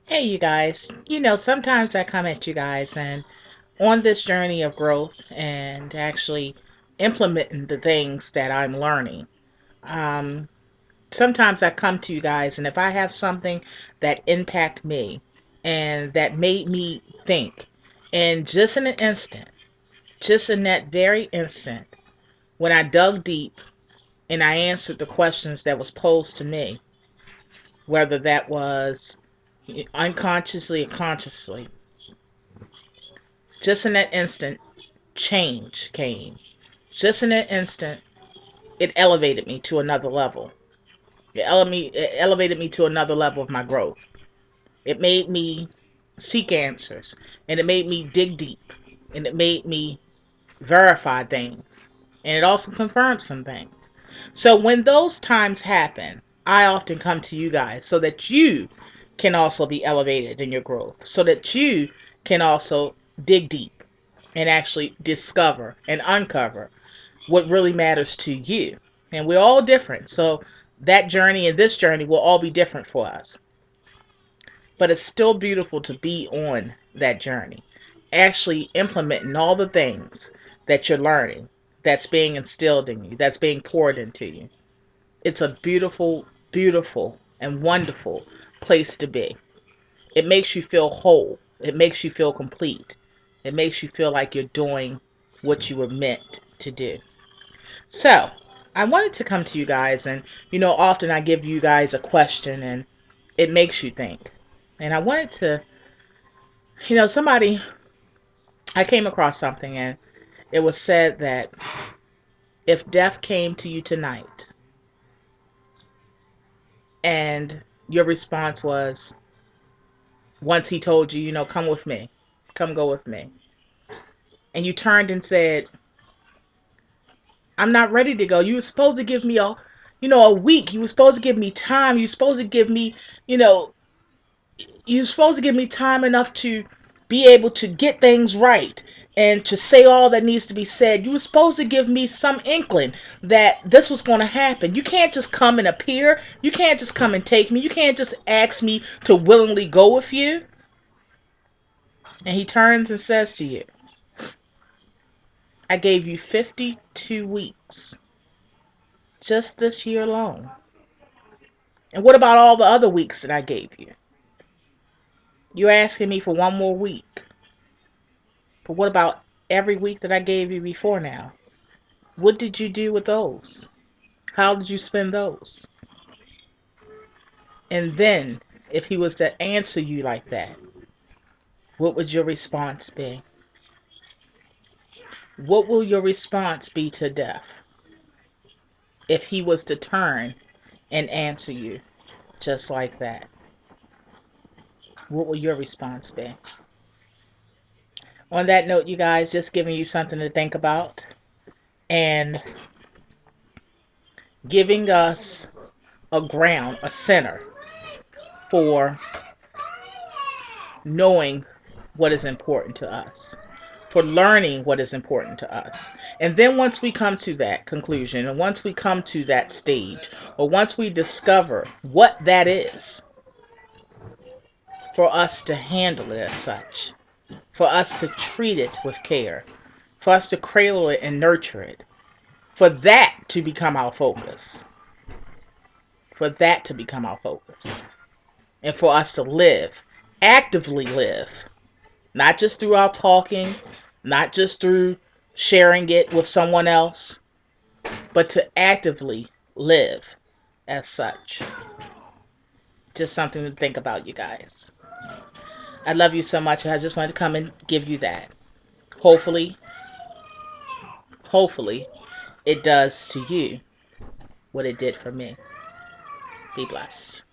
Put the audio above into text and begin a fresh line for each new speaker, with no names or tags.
Hey, you guys. Sometimes I come at you guys and on this journey of growth and actually implementing the things that I'm learning. Um, Sometimes I come to you guys, and if I have something that impact me and that made me think, and just in an instant, just in that very instant, when I dug deep and I answered the questions that was posed to me, whether that was unconsciously or consciously, just in that instant, change came. Just in an instant, it elevated me to another level. It elevated me to another level of my growth. It made me seek answers, and it made me dig deep, and it made me verify things, and it also confirmed some things. So when those times happen, I often come to you guys so that you can also be elevated in your growth, so that you can also dig deep and actually discover and uncover what really matters to you. And we're all different. So that journey and this journey will all be different for us. But it's still beautiful to be on that journey, actually implementing all the things that you're learning, that's being instilled in you, that's being poured into you. It's a beautiful, beautiful, and wonderful place to be. It makes you feel whole, it makes you feel complete, it makes you feel like you're doing what you were meant to do. So, I wanted to come to you guys, and often I give you guys a question and it makes you think. And I wanted to, somebody, I came across something and it was said that if death came to you tonight and your response was, once he told you, come with me, come go with me, and you turned and said, I'm not ready to go. You were supposed to give me a week. You were supposed to give me time. You were supposed to give me, you know, you're supposed to give me time enough to be able to get things right and to say all that needs to be said. You were supposed to give me some inkling that this was going to happen. You can't just come and appear. You can't just come and take me. You can't just ask me to willingly go with you. And he turns and says to you, I gave you 52 weeks just this year alone. And what about all the other weeks that I gave you? You're asking me for one more week. But what about every week that I gave you before now? What did you do with those? How did you spend those? And then, if he was to answer you like that, what would your response be? What will your response be to death if he was to turn and answer you just like that? What will your response be? On that note, you guys, just giving you something to think about and giving us a ground, a center for knowing what is important to us, for learning what is important to us. And then once we come to that conclusion, and once we come to that stage, or once we discover what that is, for us to handle it as such, for us to treat it with care, for us to cradle it and nurture it, for that to become our focus, for that to become our focus, and for us to live, actively live, not just through our talking, not just through sharing it with someone else, but to actively live as such. Just something to think about, you guys. I love you so much, and I just wanted to come and give you that. Hopefully, hopefully, it does to you what it did for me. Be blessed.